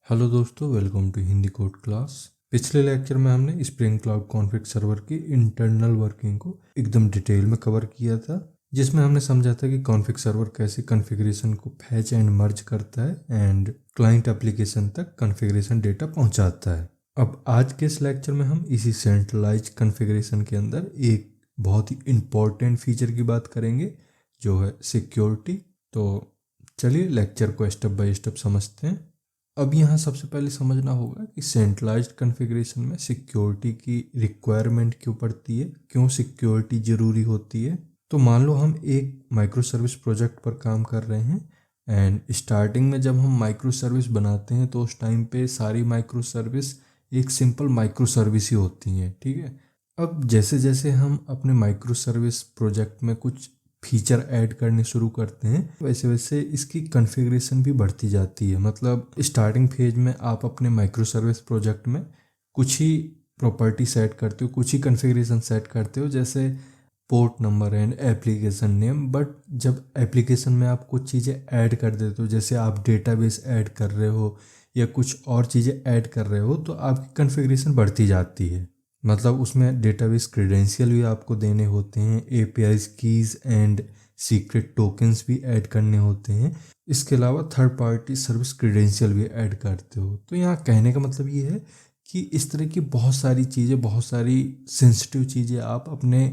Hello दोस्तों, welcome to Hindi code class. पिछले lecture में हमने स्प्रिंग क्लाउड कॉन्फ़िग सर्वर की इंटरनल वर्किंग को एकदम डिटेल में कवर किया था, जिसमें हमने समझा था कि कॉन्फ़िग सर्वर कैसे कॉन्फ़िगरेशन को फैच एंड मर्ज करता है एंड क्लाइंट एप्लीकेशन तक कॉन्फ़िगरेशन डेटा पहुंचाता है। अब आज के इस लेक्चर में हम इसी सेंट्रलाइज्ड कॉन्फ़िगरेशन के अंदर एक बहुत ही इम्पॉर्टेंट फीचर की बात करेंगे, जो है सिक्योरिटी। तो चलिए लेक्चर को स्टेप बाय स्टेप समझते हैं। अब यहाँ सबसे पहले समझना होगा कि सेंट्रलाइज्ड कॉन्फ़िगरेशन में सिक्योरिटी की रिक्वायरमेंट क्यों पड़ती है, क्यों सिक्योरिटी ज़रूरी होती है। तो मान लो हम एक माइक्रो सर्विस प्रोजेक्ट पर काम कर रहे हैं एंड स्टार्टिंग में जब हम माइक्रो सर्विस बनाते हैं तो उस टाइम पे सारी माइक्रो सर्विस एक सिंपल माइक्रो सर्विस ही होती हैं, ठीक है। अब जैसे जैसे हम अपने माइक्रो सर्विस प्रोजेक्ट में कुछ फीचर ऐड करने शुरू करते हैं वैसे वैसे इसकी कॉन्फ़िगरेशन भी बढ़ती जाती है। मतलब स्टार्टिंग फेज में आप अपने माइक्रो सर्विस प्रोजेक्ट में कुछ ही प्रॉपर्टी सेट करते हो, कुछ ही कॉन्फ़िगरेशन सेट करते हो, जैसे port number and application name. But जब एप्लीकेशन में आप कुछ चीज़ें ऐड कर देते हो, जैसे आप डेटाबेस ऐड कर रहे हो या कुछ और चीज़ें ऐड कर रहे हो, तो आपकी कॉन्फ़िगरेशन बढ़ती जाती है। मतलब उसमें डेटाबेस क्रेडेंशियल भी आपको देने होते हैं, APIs keys and secret tokens भी ऐड करने होते हैं। इसके अलावा थर्ड पार्टी सर्विस क्रेडेंशियल भी ऐड करते हो। तो यहाँ कहने का मतलब ये है कि इस तरह की बहुत सारी चीज़ें, बहुत सारी सेंसिटिव चीज़ें आप अपने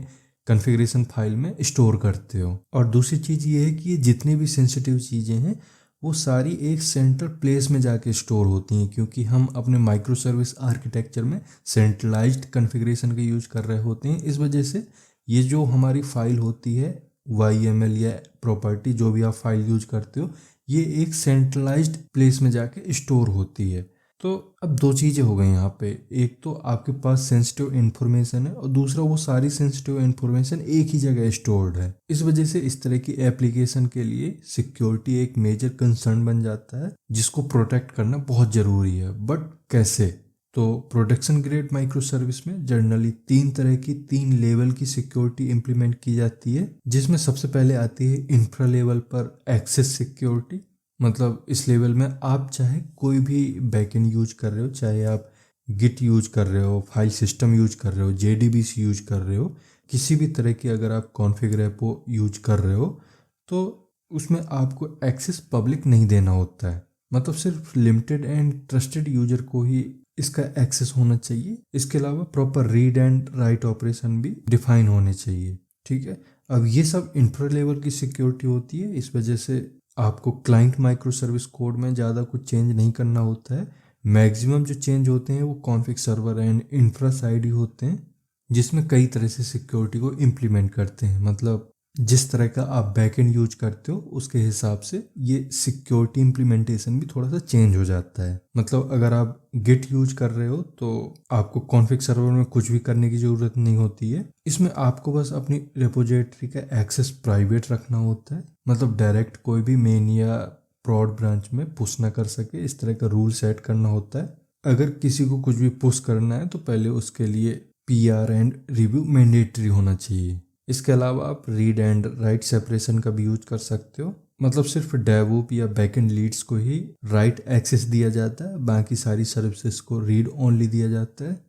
कॉन्फ़िगरेशन फाइल में स्टोर करते हो। और दूसरी चीज़ ये है कि ये जितनी भी सेंसिटिव चीज़ें हैं वो सारी एक सेंट्रल प्लेस में जाके स्टोर होती हैं, क्योंकि हम अपने माइक्रो सर्विस आर्किटेक्चर में सेंट्रलाइज्ड कॉन्फ़िगरेशन का यूज कर रहे होते हैं। इस वजह से ये जो हमारी फाइल होती है YML या प्रॉपर्टी, जो भी आप फाइल यूज करते हो, ये एक सेंट्रलाइज्ड प्लेस में जाके स्टोर होती है। तो अब दो चीज़ें हो गई यहाँ पे, एक तो आपके पास सेंसिटिव इन्फॉर्मेशन है और दूसरा वो सारी सेंसिटिव इन्फॉर्मेशन एक ही जगह स्टोर्ड है। इस वजह से इस तरह की एप्लीकेशन के लिए सिक्योरिटी एक मेजर कंसर्न बन जाता है, जिसको प्रोटेक्ट करना बहुत ज़रूरी है। बट कैसे? तो प्रोडक्शन ग्रेड माइक्रो सर्विस में जनरली तीन लेवल की सिक्योरिटी इंप्लीमेंट की जाती है, जिसमें सबसे पहले आती है इंफ्रा लेवल पर एक्सेस सिक्योरिटी। मतलब इस लेवल में आप चाहे कोई भी बैकएंड यूज कर रहे हो, चाहे आप गिट यूज कर रहे हो, फाइल सिस्टम यूज कर रहे हो, JDBC यूज कर रहे हो, किसी भी तरह की अगर आप कॉन्फ़िग रेपो यूज कर रहे हो, तो उसमें आपको एक्सेस पब्लिक नहीं देना होता है। मतलब सिर्फ लिमिटेड एंड ट्रस्टेड यूजर को ही इसका एक्सेस होना चाहिए। इसके अलावा proper read and write operation भी डिफाइन होने चाहिए, ठीक है। अब ये सब इंफ्रा लेवल की सिक्योरिटी होती है। इस वजह से आपको क्लाइंट माइक्रो सर्विस कोड में ज़्यादा कुछ चेंज नहीं करना होता है। मैक्सिमम जो चेंज होते हैं वो config server and infra side ही होते हैं, जिसमें कई तरह से सिक्योरिटी को इम्प्लीमेंट करते हैं। मतलब जिस तरह का आप बैकएंड यूज करते हो उसके हिसाब से ये सिक्योरिटी इम्प्लीमेंटेशन भी थोड़ा सा चेंज हो जाता है। मतलब अगर आप गिट यूज कर रहे हो तो आपको कॉन्फ़िग सर्वर में कुछ भी करने की ज़रूरत नहीं होती है। इसमें आपको बस अपनी रिपोजिटरी का एक्सेस प्राइवेट रखना होता है। मतलब डायरेक्ट कोई भी मेन या प्रॉड ब्रांच में पुश ना कर सके, इस तरह का रूल सेट करना होता है। अगर किसी को कुछ भी पुश करना है तो पहले उसके लिए PR एंड रिव्यू मैंडेटरी होना चाहिए। इसके अलावा आप रीड एंड राइट सेपरेशन का भी यूज कर सकते हो। मतलब सिर्फ डेवऑप या बैकएंड लीड्स को ही राइट एक्सेस दिया जाता है, बाकी सारी सर्विसेज को रीड ओनली दिया जाता है।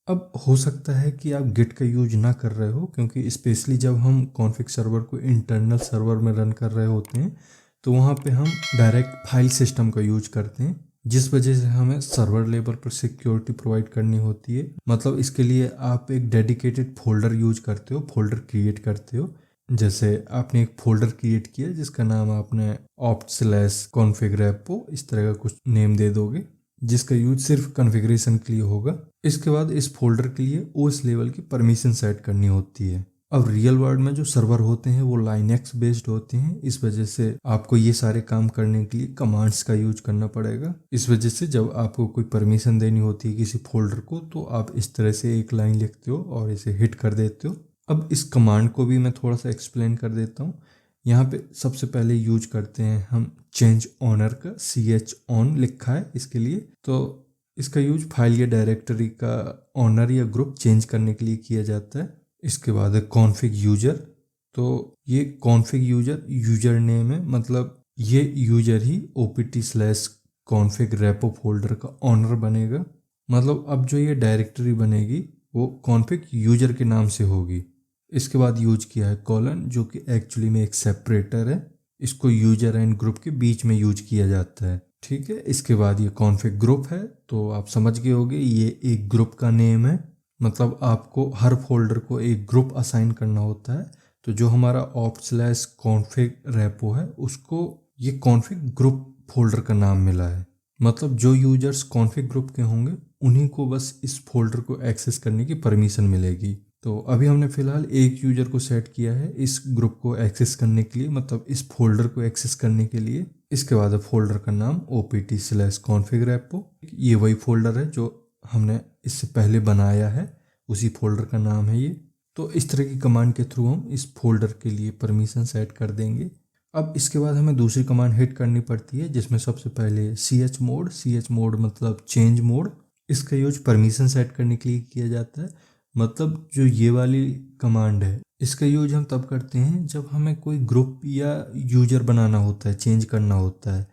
अब हो सकता है कि आप गिट का यूज ना कर रहे हो, क्योंकि स्पेशली जब हम कॉन्फ़िग सर्वर को इंटरनल सर्वर में रन कर रहे होते हैं तो वहाँ पे हम डायरेक्ट फाइल सिस्टम का यूज करते हैं, जिस वजह से हमें सर्वर लेवल पर सिक्योरिटी प्रोवाइड करनी होती है। मतलब इसके लिए आप एक डेडिकेटेड फोल्डर यूज करते हो, फोल्डर क्रिएट करते हो। जैसे आपने एक फोल्डर क्रिएट किया जिसका नाम आपने opt/config-repo इस तरह का कुछ नेम दे दोगे, जिसका यूज सिर्फ कॉन्फ़िगरेशन के लिए होगा। इसके बाद इस फोल्डर के लिए OS लेवल की परमिशन सेट करनी होती है। अब रियल वर्ल्ड में जो सर्वर होते हैं वो लाइनक्स बेस्ड होते हैं, इस वजह से आपको ये सारे काम करने के लिए कमांड्स का यूज करना पड़ेगा। इस वजह से जब आपको कोई परमिशन देनी होती है किसी फोल्डर को, तो आप इस तरह से एक लाइन लिखते हो और इसे हिट कर देते हो। अब इस कमांड को भी मैं थोड़ा सा एक्सप्लेन कर देता हूँ। यहाँ पे सबसे पहले यूज करते हैं हम चेंज ऑनर का, CHON लिखा है इसके लिए। तो इसका यूज फाइल या डायरेक्टरी का ऑनर या ग्रुप चेंज करने के लिए किया जाता है। इसके बाद है कॉन्फ़िग यूजर। तो ये कॉन्फ़िग यूजर यूजर नेम है, मतलब ये यूजर ही कॉन्फ़िग रेपो फोल्डर का ऑनर बनेगा। मतलब अब जो ये डायरेक्टरी बनेगी वो कॉन्फ़िग यूजर के नाम से होगी। इसके बाद यूज किया है कॉलन, जो कि एक्चुअली में एक सेपरेटर है। इसको यूजर एंड ग्रुप के बीच में यूज किया जाता है, ठीक है। इसके बाद ये कॉन्फ़िग ग्रुप है, तो आप समझ गए होंगे ये एक ग्रुप का नेम है। मतलब आपको हर फोल्डर को एक ग्रुप असाइन करना होता है। तो जो हमारा opt/config रेपो है उसको ये कॉन्फ़िग ग्रुप फोल्डर का नाम मिला है। मतलब जो यूजर्स कॉन्फ़िग ग्रुप के होंगे उन्हीं को बस इस फोल्डर को एक्सेस करने की परमिशन मिलेगी। तो अभी हमने फ़िलहाल एक यूजर को सेट किया है इस ग्रुप को एक्सेस करने के लिए, मतलब इस फोल्डर को एक्सेस करने के लिए। इसके बाद फोल्डर का नाम opt/config repo, ये वही फोल्डर है जो हमने इससे पहले बनाया है, उसी फोल्डर का नाम है ये। तो इस तरह की कमांड के थ्रू हम इस फोल्डर के लिए परमिशन सेट कर देंगे। अब इसके बाद हमें दूसरी कमांड हिट करनी पड़ती है, जिसमें सबसे पहले ch मोड मतलब चेंज मोड, इसका यूज परमिशन सेट करने के लिए किया जाता है। मतलब जो ये वाली कमांड है इसका यूज हम तब करते हैं जब हमें कोई ग्रुप या यूजर बनाना होता है, चेंज करना होता है।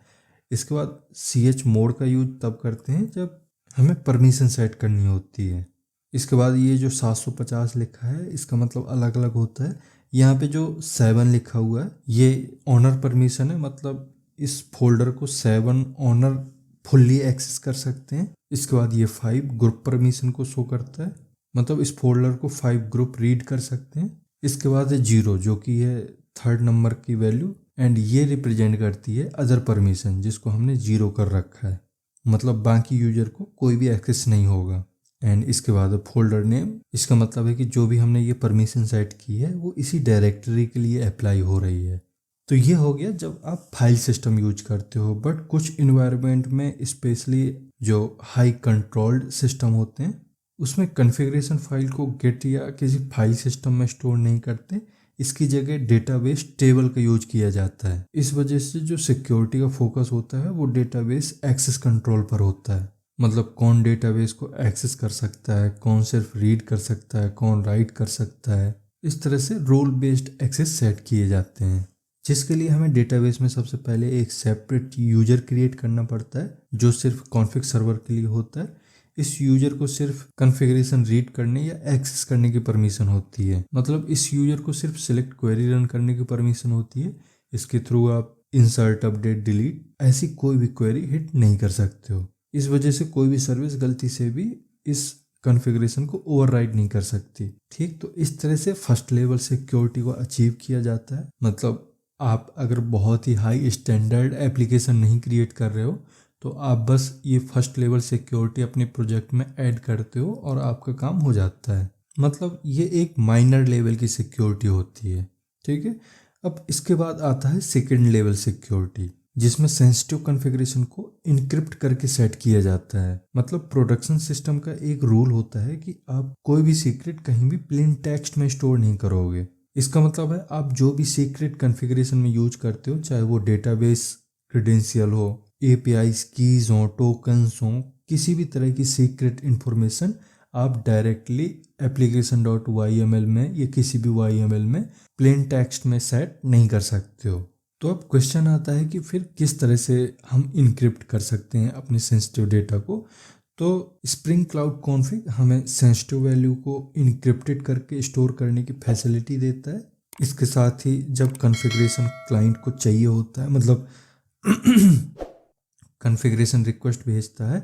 इसके बाद ch मोड का यूज तब करते हैं जब हमें परमिशन सेट करनी होती है। इसके बाद ये जो 750 लिखा है इसका मतलब अलग अलग होता है। यहाँ पे जो 7 लिखा हुआ है ये ऑनर परमिशन है, मतलब इस फोल्डर को 7 ऑनर फुल्ली एक्सेस कर सकते हैं। इसके बाद ये 5 ग्रुप परमिशन को शो करता है, मतलब इस फोल्डर को 5 ग्रुप रीड कर सकते हैं। इसके बाद है 0 जो कि है थर्ड नंबर की वैल्यू, एंड ये रिप्रेजेंट करती है अदर परमिशन जिसको हमने 0 कर रखा है, मतलब बाकी यूजर को कोई भी एक्सेस नहीं होगा। एंड इसके बाद फोल्डर नेम, इसका मतलब है कि जो भी हमने ये परमिशन सेट की है वो इसी डायरेक्टरी के लिए अप्लाई हो रही है। तो ये हो गया जब आप फाइल सिस्टम यूज करते हो। बट कुछ इन्वायरमेंट में स्पेशली जो हाई कंट्रोल्ड सिस्टम होते हैं उसमें कॉन्फ़िगरेशन फाइल को गेट या किसी फाइल सिस्टम में स्टोर नहीं करते, इसकी जगह डेटाबेस टेबल का यूज किया जाता है। इस वजह से जो सिक्योरिटी का फोकस होता है वो डेटाबेस एक्सेस कंट्रोल पर होता है। मतलब कौन डेटाबेस को एक्सेस कर सकता है, कौन सिर्फ रीड कर सकता है, कौन राइट कर सकता है। इस तरह से रोल बेस्ड एक्सेस सेट किए जाते हैं, जिसके लिए हमें डेटाबेस में सबसे पहले एक सेपरेट यूजर क्रिएट करना पड़ता है जो सिर्फ कॉन्फ़िग सर्वर के लिए होता है। इस यूजर को सिर्फ कॉन्फ़िगरेशन रीड करने या एक्सेस करने की परमिशन होती है। मतलब इस यूजर को सिर्फ सिलेक्ट क्वेरी रन करने की परमिशन होती है। इसके थ्रू आप इंसर्ट, अपडेट, डिलीट ऐसी कोई भी क्वेरी हिट नहीं कर सकते हो। इस वजह से कोई भी सर्विस गलती से भी इस कॉन्फ़िगरेशन को ओवरराइड नहीं कर सकती। ठीक, तो इस तरह से फर्स्ट लेवल सिक्योरिटी को अचीव किया जाता है। मतलब आप अगर बहुत ही हाई स्टैंडर्ड एप्लीकेशन नहीं क्रिएट कर रहे हो तो आप बस ये फर्स्ट लेवल सिक्योरिटी अपने प्रोजेक्ट में ऐड करते हो और आपका काम हो जाता है। मतलब ये एक माइनर लेवल की सिक्योरिटी होती है, ठीक है। अब इसके बाद आता है सेकेंड लेवल सिक्योरिटी, जिसमें सेंसिटिव कॉन्फ़िगरेशन को इनक्रिप्ट करके सेट किया जाता है। मतलब प्रोडक्शन सिस्टम का एक रूल होता है कि आप कोई भी सीक्रेट कहीं भी प्लेन टेक्स्ट में स्टोर नहीं करोगे। इसका मतलब है आप जो भी सीक्रेट कॉन्फ़िगरेशन में यूज करते हो, चाहे वो डेटाबेस क्रेडेंशियल हो, APIs कीज हो, टोकन्स हो, किसी भी तरह की सीक्रेट इन्फॉर्मेशन आप डायरेक्टली application.yml में या किसी भी YML में प्लेन टेक्स्ट में सेट नहीं कर सकते हो। तो अब क्वेश्चन आता है कि फिर किस तरह से हम इनक्रिप्ट कर सकते हैं अपने सेंसिटिव डेटा को। तो स्प्रिंग क्लाउड कॉन्फ़िग हमें सेंसिटिव वैल्यू को इनक्रिप्टेड करके स्टोर करने की फैसिलिटी देता है। इसके साथ ही जब कॉन्फ़िगरेशन क्लाइंट को चाहिए होता है, मतलब कॉन्फ़िगरेशन रिक्वेस्ट भेजता है,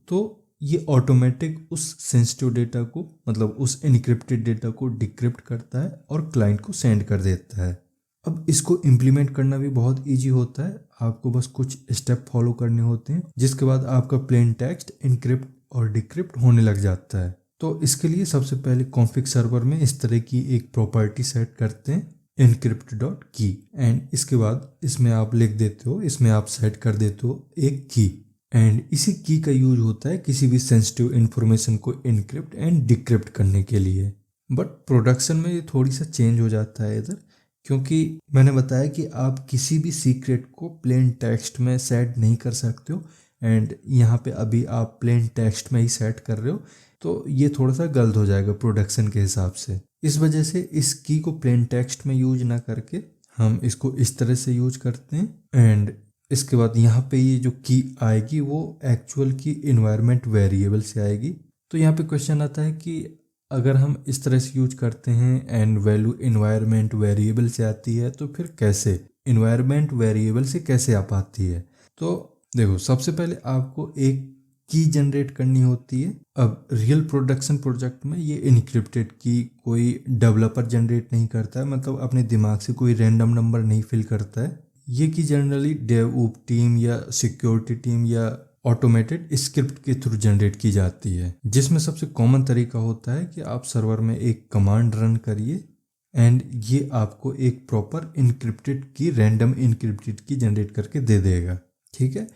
तो ये ऑटोमेटिक उस सेंसिटिव डेटा को, मतलब उस इनक्रिप्टेड डेटा को डिक्रिप्ट करता है और क्लाइंट को सेंड कर देता है। अब इसको इम्प्लीमेंट करना भी बहुत इजी होता है। आपको बस कुछ स्टेप फॉलो करने होते हैं, जिसके बाद आपका प्लेन टेक्स्ट इनक्रिप्ट और डिक्रिप्ट होने लग जाता है। तो इसके लिए सबसे पहले कॉन्फ़िग सर्वर में इस तरह की एक प्रॉपर्टी सेट करते हैं, encrypt.key, एंड इसके बाद इसमें आप लिख देते हो, इसमें आप सेट कर देते हो एक की, एंड इसी की का यूज होता है किसी भी सेंसिटिव इन्फॉर्मेशन को इनक्रिप्ट एंड डिक्रिप्ट करने के लिए। बट प्रोडक्शन में ये थोड़ी सा चेंज हो जाता है इधर, क्योंकि मैंने बताया कि आप किसी भी सीक्रेट को प्लेन टेक्स्ट में सेट नहीं कर सकते हो, एंड यहाँ पे अभी आप प्लेन टेक्स्ट में ही सेट कर रहे हो, तो ये थोड़ा सा गलत हो जाएगा प्रोडक्शन के हिसाब से। इस वजह से इस की को प्लेन टेक्स्ट में यूज ना करके हम इसको इस तरह से यूज करते हैं, एंड इसके बाद यहाँ पे ये जो की आएगी वो एक्चुअल की इन्वायरमेंट वेरिएबल से आएगी। तो यहाँ पे क्वेश्चन आता है कि अगर हम इस तरह से यूज करते हैं एंड वैल्यू इन्वायरमेंट वेरिएबल से आती है तो फिर कैसे इन्वायरमेंट वेरिएबल से कैसे आ पाती है। तो देखो, सबसे पहले आपको एक की जनरेट करनी होती है। अब रियल प्रोडक्शन प्रोजेक्ट में ये इनक्रिप्टेड की कोई डेवलपर जनरेट नहीं करता है, मतलब अपने दिमाग से कोई रैंडम नंबर नहीं फिल करता है। ये की जनरली डेवऑप टीम या सिक्योरिटी टीम या ऑटोमेटेड स्क्रिप्ट के थ्रू जनरेट की जाती है, जिसमें सबसे कॉमन तरीका होता है कि आप सर्वर में एक कमांड रन करिए एंड ये आपको एक प्रॉपर इनक्रिप्टेड की, रैंडम इनक्रिप्टेड की जनरेट करके दे देगा। ठीक है।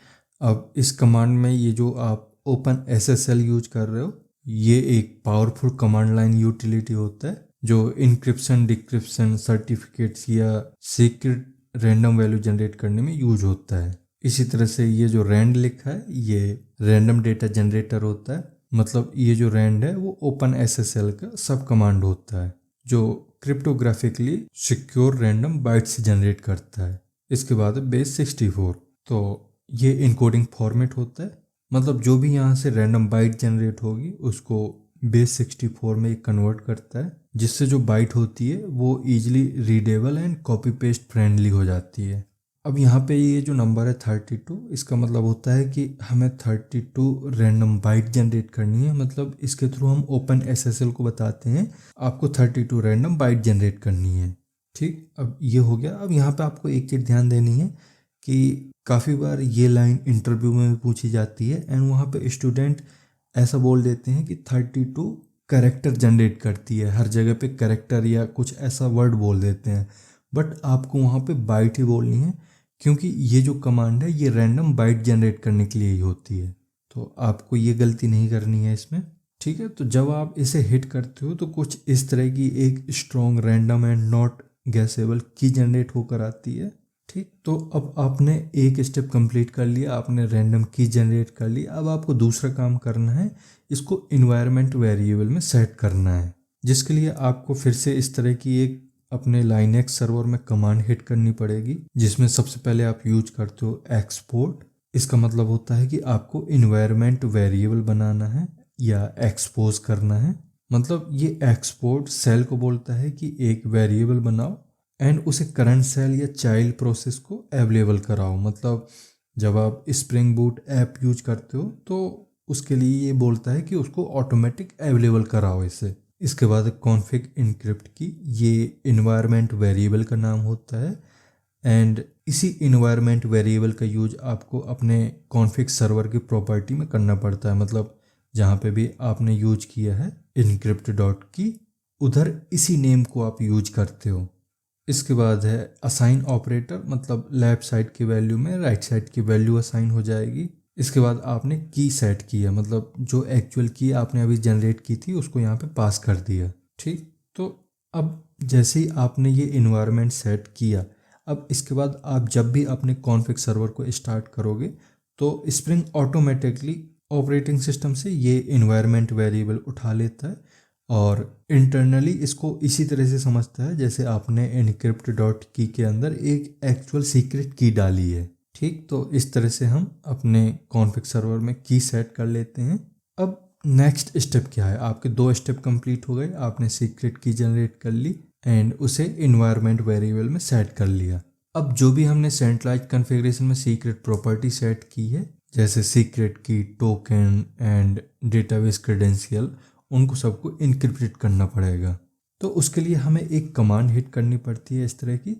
अब इस कमांड में ये जो आप ओपन एसएसएल यूज कर रहे हो, ये एक पावरफुल कमांड लाइन यूटिलिटी होता है जो इनक्रिप्शन, डिक्रिप्शन, सर्टिफिकेट्स या सीक्रेट रैंडम वैल्यू जनरेट करने में यूज होता है। इसी तरह से ये जो रैंड लिखा है ये रैंडम डेटा जनरेटर होता है, मतलब ये जो रैंड है वो ओपन एसएसएल का सब कमांड होता है जो क्रिप्टोग्राफिकली सिक्योर रैंडम बाइट्स जनरेट करता है। इसके बाद बेस 64, तो ये इनकोडिंग फॉर्मेट होता है, मतलब जो भी यहाँ से रैंडम बाइट जनरेट होगी उसको बेस 64 में कन्वर्ट करता है, जिससे जो बाइट होती है वो easily readable and copy paste friendly हो जाती है। अब यहाँ पे ये जो नंबर है 32, इसका मतलब होता है कि हमें 32 रैंडम बाइट जनरेट करनी है, मतलब इसके थ्रू हम ओपन एसएसएल को बताते हैं आपको 32 रैंडम बाइट जनरेट करनी है। ठीक, अब ये हो गया। अब यहाँ पे आपको एक चीज़ ध्यान देनी है कि काफ़ी बार ये लाइन इंटरव्यू में भी पूछी जाती है एंड वहाँ पे स्टूडेंट ऐसा बोल देते हैं कि 32 कैरेक्टर जनरेट करती है, हर जगह पे कैरेक्टर या कुछ ऐसा वर्ड बोल देते हैं, बट आपको वहाँ पे बाइट ही बोलनी है क्योंकि ये जो कमांड है ये रैंडम बाइट जनरेट करने के लिए ही होती है। तो आपको ये गलती नहीं करनी है इसमें। ठीक है। तो जब आप इसे हिट करते हो तो कुछ इस तरह की एक स्ट्रॉन्ग रैंडम एंड नॉट गैसेबल की जनरेट होकर आती है। ठीक, तो अब आपने एक स्टेप कंप्लीट कर लिया, आपने रैंडम की जनरेट कर ली। अब आपको दूसरा काम करना है, इसको इन्वायरमेंट वेरिएबल में सेट करना है, जिसके लिए आपको फिर से इस तरह की एक अपने लाइनेक्स सर्वर में कमांड हिट करनी पड़ेगी, जिसमें सबसे पहले आप यूज करते हो एक्सपोर्ट। इसका मतलब होता है कि आपको इन्वायरमेंट वेरिएबल बनाना है या एक्सपोज करना है। मतलब ये एक्सपोर्ट सेल को बोलता है कि एक वेरिएबल बनाओ एंड उसे करंट सेल या चाइल्ड प्रोसेस को अवेलेबल कराओ। मतलब जब आप स्प्रिंग बूट ऐप यूज करते हो तो उसके लिए ये बोलता है कि उसको ऑटोमेटिक अवेलेबल कराओ इसे। इसके बाद कॉन्फिग इनक्रिप्ट की, ये इन्वायरमेंट वेरिएबल का नाम होता है एंड इसी इन्वायरमेंट वेरिएबल का यूज आपको अपने कॉन्फिग सर्वर की प्रॉपर्टी में करना पड़ता है। मतलब जहाँ पे भी आपने यूज किया है इनक्रिप्ट डॉट की, उधर इसी नेम को आप यूज करते हो। इसके बाद है असाइन ऑपरेटर, मतलब लेफ्ट साइड की वैल्यू में राइट साइड की वैल्यू असाइन हो जाएगी। इसके बाद आपने की सेट किया, मतलब जो एक्चुअल की आपने अभी जनरेट की थी उसको यहाँ पे पास कर दिया। ठीक, तो अब जैसे ही आपने ये इन्वायरमेंट सेट किया, अब इसके बाद आप जब भी अपने कॉन्फिग सर्वर को स्टार्ट करोगे तो स्प्रिंग ऑटोमेटिकली ऑपरेटिंग सिस्टम से ये इन्वायरमेंट वेरिएबल उठा लेता है और इंटरनली इसको इसी तरह से समझता है जैसे आपने इनक्रिप्ट डॉट की के अंदर एक एक्चुअल सीक्रेट की डाली है। ठीक, तो इस तरह से हम अपने कॉन्फिग सर्वर में की सेट कर लेते हैं। अब नेक्स्ट स्टेप क्या है, आपके 2 स्टेप कंप्लीट हो गए। आपने सीक्रेट की जनरेट कर ली एंड उसे इन्वायरमेंट वेरिएबल में सेट कर लिया। अब जो भी हमने सेंट्रलाइज्ड कॉन्फ़िगरेशन में सीक्रेट प्रॉपर्टी सेट की है, जैसे सीक्रेट की, टोकन एंड डेटाबेस क्रेडेंशियल, उनको सबको इनक्रिप्ट करना पड़ेगा। तो उसके लिए हमें एक कमांड हिट करनी पड़ती है इस तरह की।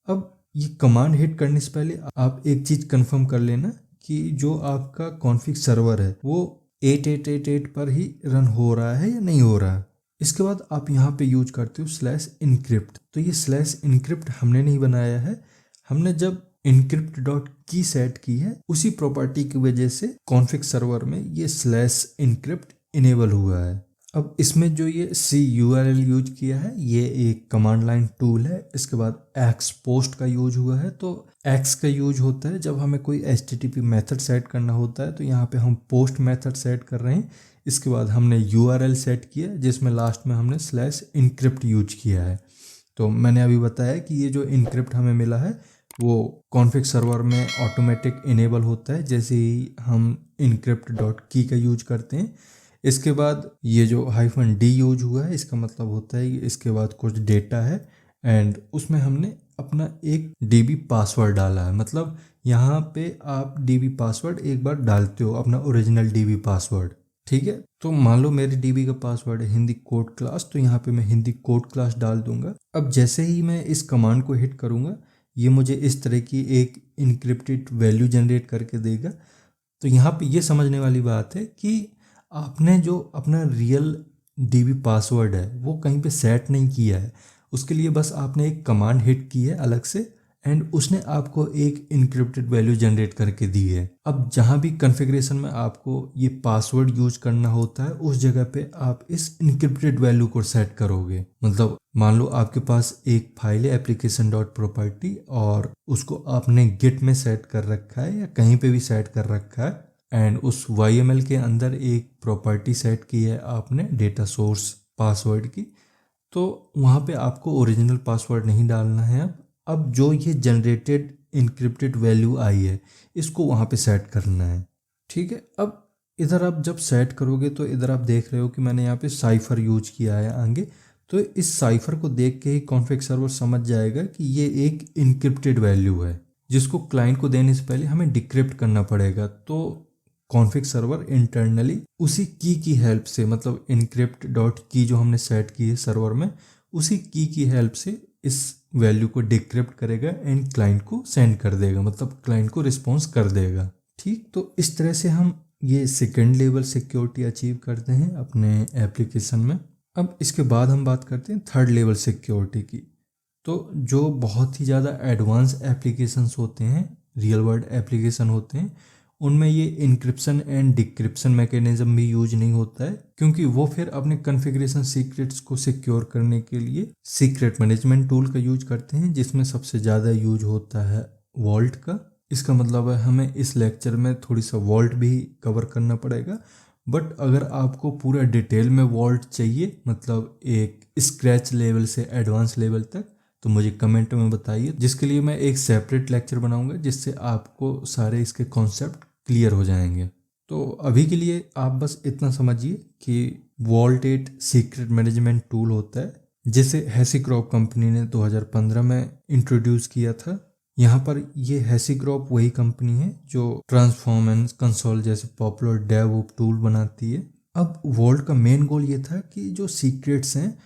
अब ये कमांड हिट करने से पहले आप एक चीज़ कंफर्म कर लेना कि जो आपका कॉन्फिग सर्वर है वो 8888 पर ही रन हो रहा है या नहीं हो रहा है। इसके बाद आप यहाँ पे यूज करते हो /encrypt। तो ये /encrypt हमने नहीं बनाया है, हमने जब encrypt डॉट की सेट की है उसी प्रॉपर्टी की वजह से कॉन्फिग सर्वर में ये /encrypt इनेबल हुआ है। अब इसमें जो ये CURL यूज किया है ये एक कमांड लाइन टूल है। इसके बाद एक्स पोस्ट का यूज हुआ है। तो एक्स का यूज होता है जब हमें कोई HTTP मेथड सेट करना होता है, तो यहाँ पे हम पोस्ट मेथड सेट कर रहे हैं। इसके बाद हमने URL सेट किया जिसमें लास्ट में हमने /encrypt यूज किया है। तो मैंने अभी बताया कि ये जो इनक्रिप्ट हमें मिला है वो कॉन्फ़िग सर्वर में ऑटोमेटिक इनेबल होता है जैसे ही हम encrypt.key का यूज करते हैं। इसके बाद ये जो -d यूज हुआ है इसका मतलब होता है कि इसके बाद कुछ डेटा है एंड उसमें हमने अपना एक DB पासवर्ड डाला है। मतलब यहाँ पे आप DB पासवर्ड एक बार डालते हो, अपना ओरिजिनल DB पासवर्ड, ठीक है। तो मान लो मेरे DB का पासवर्ड है हिंदी कोड क्लास, तो यहाँ पे मैं हिंदी कोड क्लास डाल दूंगा। अब जैसे ही मैं इस कमांड को हिट करूँगा ये मुझे इस तरह की एक इनक्रिप्टेड वैल्यू जनरेट करके देगा। तो यहाँ पे ये समझने वाली बात है कि आपने जो अपना रियल DB पासवर्ड है वो कहीं पे सेट नहीं किया है, उसके लिए बस आपने एक कमांड हिट की है अलग से एंड उसने आपको एक इनक्रिप्टेड वैल्यू जनरेट करके दी है। अब जहाँ भी कॉन्फ़िगरेशन में आपको ये पासवर्ड यूज करना होता है उस जगह पे आप इस इनक्रिप्टेड वैल्यू को सेट करोगे। मतलब मान लो आपके पास एक फाइल है application.property और उसको आपने गिट में सेट कर रखा है या कहीं पे भी सेट कर रखा है एंड उस YML के अंदर एक प्रॉपर्टी सेट की है आपने डेटा सोर्स पासवर्ड की, तो वहाँ पे आपको ओरिजिनल पासवर्ड नहीं डालना है। अब जो ये जनरेटेड इनक्रिप्टेड वैल्यू आई है इसको वहाँ पे सेट करना है, ठीक है। अब इधर आप जब सेट करोगे तो इधर आप देख रहे हो कि मैंने यहाँ पे साइफर यूज किया है आगे, तो इस साइफर को देख के ही कॉन्फ़िग सर्वर समझ जाएगा कि ये एक इनक्रिप्टेड वैल्यू है जिसको क्लाइंट को देने से पहले हमें डिक्रिप्ट करना पड़ेगा। तो कॉन्फ़िग सर्वर इंटरनली उसी की हेल्प से, मतलब encrypt.key जो हमने सेट की है सर्वर में, उसी की हेल्प से इस वैल्यू को डिक्रिप्ट करेगा एंड क्लाइंट को सेंड कर देगा, मतलब क्लाइंट को रिस्पॉन्स कर देगा, ठीक। तो इस तरह से हम ये सेकेंड लेवल सिक्योरिटी अचीव करते हैं अपने एप्लीकेशन में। अब इसके बाद हम बात करते हैं थर्ड लेवल सिक्योरिटी की। तो जो बहुत ही ज़्यादा एडवांस एप्लीकेशंस होते हैं, रियल वर्ल्ड एप्लीकेशन होते हैं, उनमें ये इंक्रिप्शन एंड डिक्रिप्शन मैकेनिज्म भी यूज नहीं होता है, क्योंकि वो फिर अपने कॉन्फ़िगरेशन सीक्रेट्स को सिक्योर करने के लिए सीक्रेट मैनेजमेंट टूल का यूज करते हैं, जिसमें सबसे ज़्यादा यूज होता है वॉल्ट का। इसका मतलब है हमें इस लेक्चर में थोड़ी सा वॉल्ट भी कवर करना पड़ेगा, बट अगर आपको पूरा डिटेल में वॉल्ट चाहिए, मतलब एक स्क्रैच लेवल से एडवांस लेवल तक, तो मुझे कमेंट में बताइए, जिसके लिए मैं एक सेपरेट लेक्चर बनाऊंगा जिससे आपको सारे इसके कॉन्सेप्ट क्लियर हो जाएंगे। तो अभी के लिए आप बस इतना समझिए कि वॉल्ट एक सीक्रेट मैनेजमेंट टूल होता है जिसे हैसीक्रॉप कंपनी ने 2015 में इंट्रोड्यूस किया था। यहाँ पर ये हैसीक्रॉप वही कंपनी है जो ट्रांसफॉर्म एंड कंसोल जैसे पॉपुलर डेवऑप्स टूल बनाती है। अब वॉल्ट का मेन गोल ये था कि जो सीक्रेट्स हैं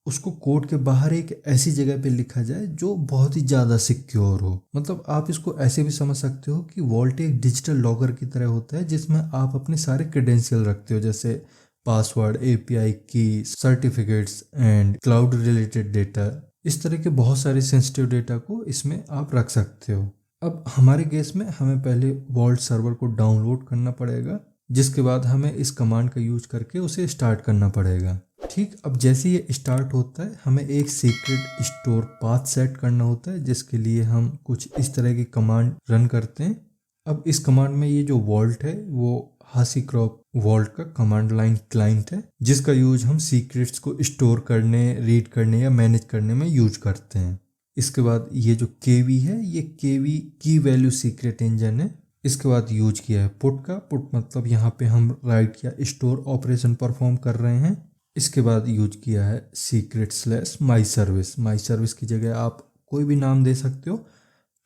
उसको कोड के बाहर एक ऐसी जगह पे लिखा जाए जो बहुत ही ज़्यादा सिक्योर हो। मतलब आप इसको ऐसे भी समझ सकते हो कि वॉल्ट एक डिजिटल लॉकर की तरह होता है जिसमें आप अपने सारे क्रेडेंशियल रखते हो, जैसे पासवर्ड, API की, certificates and cloud related data. इस तरह के बहुत सारे सेंसिटिव डेटा को इसमें आप रख सकते हो। अब हमारे केस में हमें पहले वॉल्ट सर्वर को डाउनलोड करना पड़ेगा, जिसके बाद हमें इस कमांड का यूज करके उसे स्टार्ट करना पड़ेगा, ठीक। अब जैसे ये स्टार्ट होता है हमें एक सीक्रेट स्टोर पाथ सेट करना होता है, जिसके लिए हम कुछ इस तरह की कमांड रन करते हैं। अब इस कमांड में ये जो वॉल्ट है वो हैसीक्रॉप वॉल्ट का कमांड लाइन क्लाइंट है, जिसका यूज हम सीक्रेट्स को स्टोर करने, रीड करने या मैनेज करने में यूज करते हैं। इसके बाद ये जो KV है, ये KV की वैल्यू सीक्रेट इंजन है। इसके बाद यूज किया है पुट का। पुट मतलब यहाँ पे हम राइट या स्टोर ऑपरेशन परफॉर्म कर रहे हैं। इसके बाद यूज किया है secret/my service। माई सर्विस की जगह आप कोई भी नाम दे सकते हो।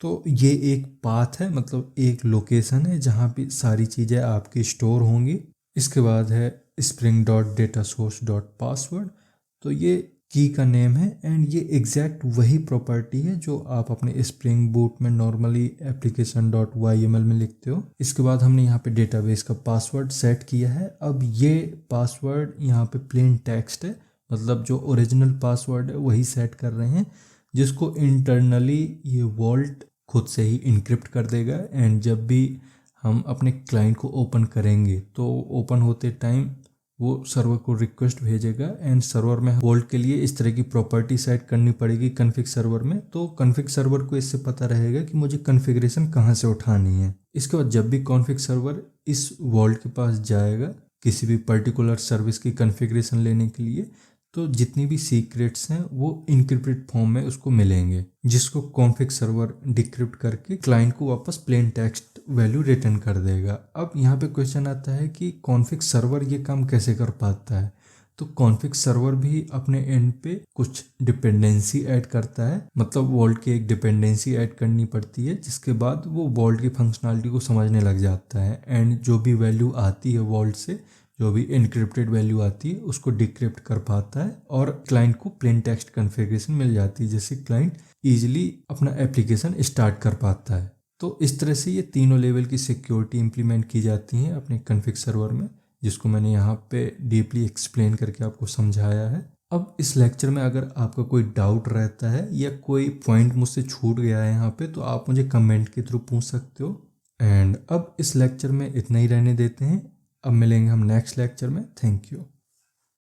तो ये एक पाथ है, मतलब एक लोकेशन है जहाँ पे सारी चीज़ें आपकी स्टोर होंगी। इसके बाद है spring.datasource.password। तो ये की का नेम है एंड ये एग्जैक्ट वही प्रॉपर्टी है जो आप अपने स्प्रिंग बूट में नॉर्मली application.yml में लिखते हो। इसके बाद हमने यहाँ पे डेटाबेस का पासवर्ड सेट किया है। अब ये पासवर्ड यहाँ पे प्लेन टेक्स्ट है, मतलब जो ओरिजिनल पासवर्ड है वही सेट कर रहे हैं, जिसको इंटरनली ये वॉल्ट खुद से ही इनक्रिप्ट कर देगा। एंड जब भी हम अपने क्लाइंट को ओपन करेंगे तो ओपन होते टाइम वो सर्वर को रिक्वेस्ट भेजेगा एंड सर्वर में वॉल्ट के लिए इस तरह की प्रॉपर्टी सेट करनी पड़ेगी कॉन्फ़िग सर्वर में। तो कॉन्फ़िग सर्वर को इससे पता रहेगा कि मुझे कॉन्फ़िगरेशन कहाँ से उठानी है। इसके बाद जब भी कॉन्फ़िग सर्वर इस वॉल्ट के पास जाएगा किसी भी पर्टिकुलर सर्विस की कॉन्फ़िगरेशन लेने के लिए, तो जितनी भी सीक्रेट्स हैं वो इनक्रिप्टेड फॉर्म में उसको मिलेंगे, जिसको कॉन्फिग सर्वर डिक्रिप्ट करके क्लाइंट को वापस प्लेन टेक्स्ट वैल्यू रिटर्न कर देगा। अब यहाँ पे क्वेश्चन आता है कि कॉन्फिग सर्वर ये काम कैसे कर पाता है। तो कॉन्फिग सर्वर भी अपने एंड पे कुछ डिपेंडेंसी ऐड करता है, मतलब वॉल्ट की एक डिपेंडेंसी ऐड करनी पड़ती है, जिसके बाद वो वॉल्ट की फंक्शनलिटी को समझने लग जाता है एंड जो भी वैल्यू आती है वॉल्ट से, जो भी इनक्रिप्टेड वैल्यू आती है उसको डिक्रिप्ट कर पाता है और क्लाइंट को प्लेन टेक्स्ट कॉन्फ़िगरेशन मिल जाती है, जिससे क्लाइंट ईजिली अपना एप्लीकेशन स्टार्ट कर पाता है। तो इस तरह से ये तीनों लेवल की सिक्योरिटी इंप्लीमेंट की जाती हैं अपने कॉन्फ़िग सर्वर में, जिसको मैंने यहाँ पे डीपली एक्सप्लेन करके आपको समझाया है। अब इस लेक्चर में अगर आपका कोई डाउट रहता है या कोई पॉइंट मुझसे छूट गया है यहाँ पे, तो आप मुझे कमेंट के थ्रू पूछ सकते हो। एंड अब इस लेक्चर में इतना ही रहने देते हैं, अब मिलेंगे हम नेक्स्ट लेक्चर में। Thank you.